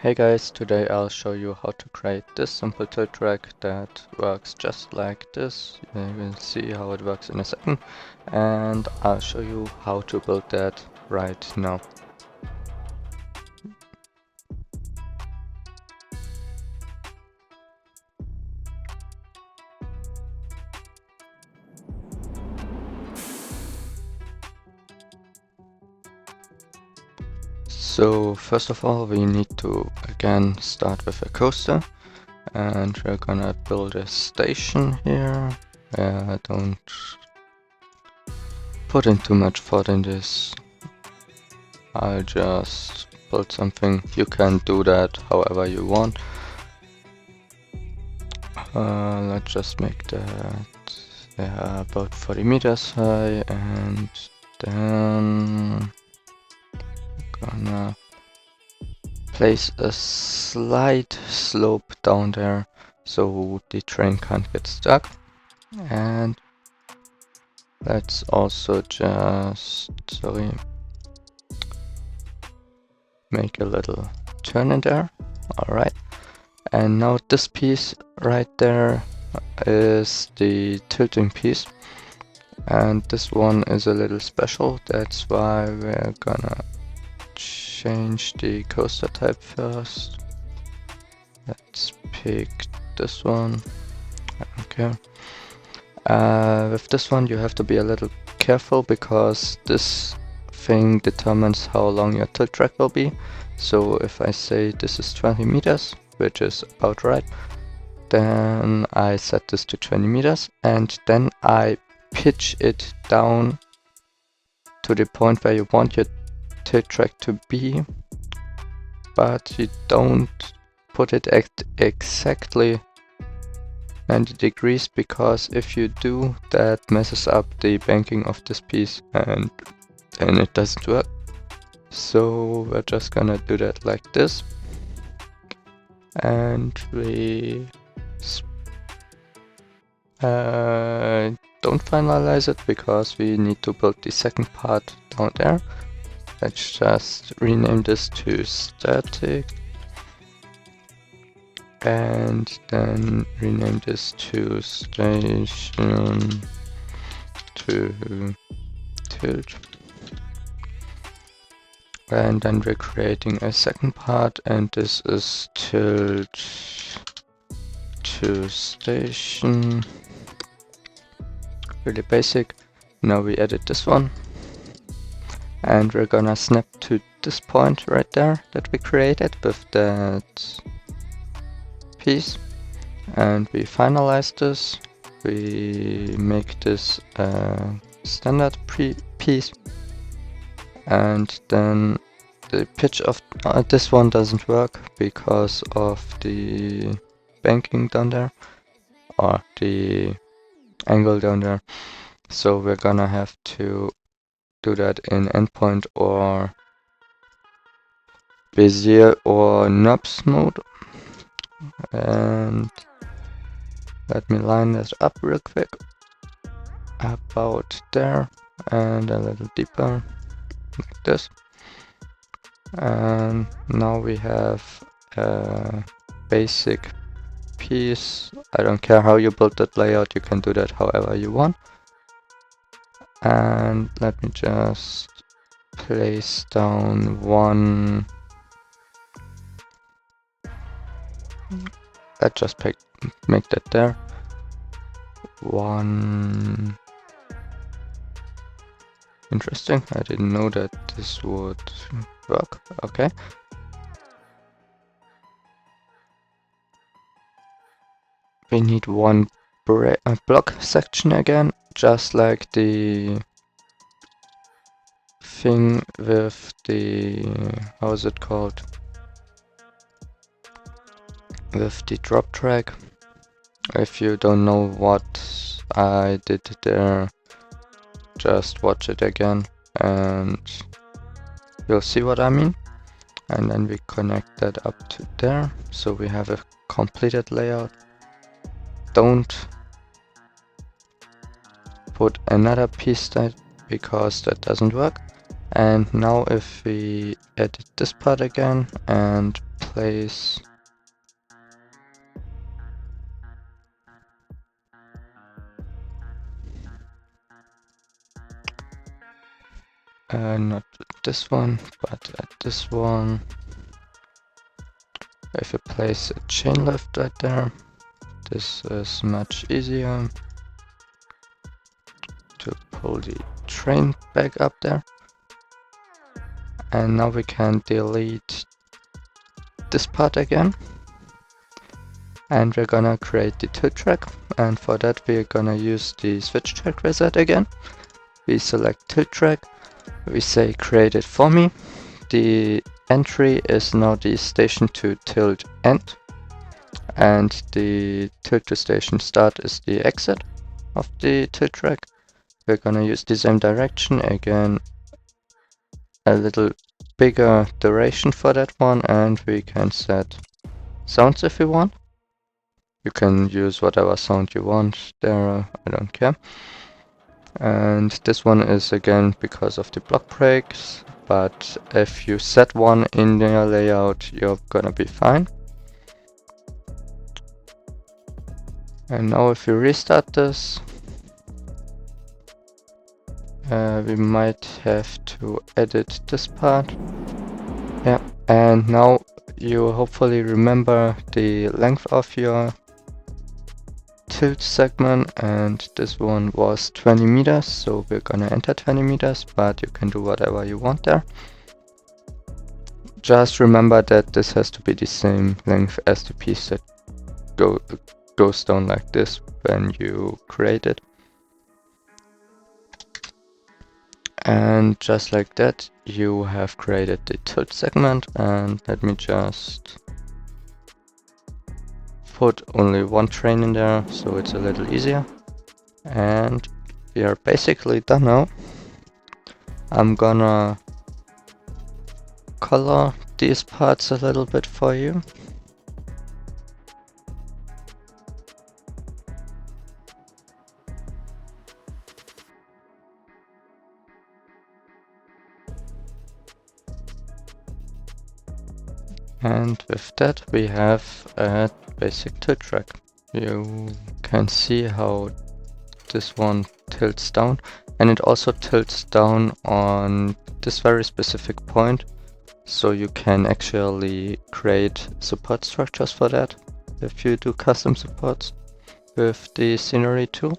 Hey guys, today I'll show you how to create this simple tilt track that works just like this. You will see how it works in a second, and I'll show you how to build that right now. So first of all, we need to again start with a coaster, and we're gonna build a station here. Don't put in too much thought in this. I'll just build something. You can do that however you want. Let's just make that about 40 meters high, and then gonna place a slight slope down there so the train can't get stuck. And let's also just, make a little turn in there. Alright. And now this piece right there is the tilting piece. And this one is a little special. That's why we're gonna change the coaster type first. Let's pick this one. I don't care. With this one you have to be a little careful because this thing determines how long your tilt track will be. So if I say this is 20 meters, which is about right, then I set this to 20 meters and then I pitch it down to the point where you want your tilt track to be, but you don't put it at exactly 90 degrees, because if you do, that messes up the banking of this piece and then it doesn't work. So we're just gonna do that like this, and we don't finalize it because we need to build the second part down there. Let's just rename this to static and then rename this to station to tilt. And then we're creating a second part, and this is tilt to station. Really basic. Now we edit this one, and we're gonna snap to this point right there that we created with that piece, and we finalize this. We make this a standard piece, and then the pitch of this one doesn't work because of the banking down there, or the angle down there. So we're gonna have to do that in endpoint or Bezier or NURBS mode. And let me line this up real quick. About there, and a little deeper, like this. And now we have a basic piece. I don't care how you build that layout, you can do that however you want. And let me just place down one. Let's just make that there. One. Interesting, I didn't know that this would work. Okay. We need one block section again, just like the thing with the, how is it called? With the drop track. If you don't know what I did there, just watch it again and you'll see what I mean. And then we connect that up to there, so we have a completed layout. Don't put another piece that, because that doesn't work. And now if we edit this part again and place not this one, but at this one. If you place a chain lift right there, this is much easier to pull the train back up there. And now we can delete this part again. And we're gonna create the tilt track. And for that we're gonna use the switch track reset again. We select tilt track. We say create it for me. The entry is now the station to tilt end. And the tilt to station start is the exit of the tilt track. We're gonna use the same direction again, a little bigger duration for that one, and we can set sounds if we want. You can use whatever sound you want there, I don't care. And this one is again because of the block breaks, but if you set one in your layout, you're gonna be fine. And now if you restart this, we might have to edit this part. Yeah, and now you hopefully remember the length of your tilt segment, and this one was 20 meters, so we're gonna enter 20 meters, but you can do whatever you want there. Just remember that this has to be the same length as the piece that goes down like this when you create it. And just like that, you have created the tilt segment, and let me just put only one train in there so it's a little easier. And we are basically done now. I'm gonna color these parts a little bit for you. And with that we have a basic tilt track. You can see how this one tilts down, and it also tilts down on this very specific point, so you can actually create support structures for that if you do custom supports with the scenery tool.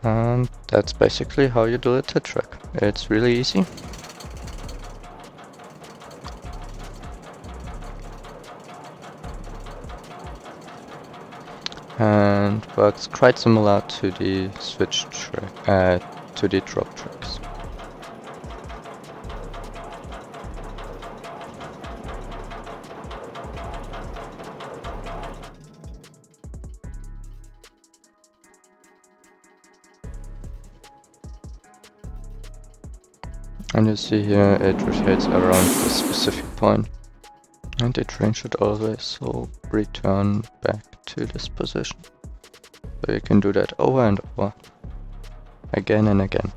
And that's basically how you do a tilt track. It's really easy. And works quite similar to the switch track, to the drop tracks. And you see here it rotates around this specific point, and the train should always return back to this position. So you can do that over and over, again and again.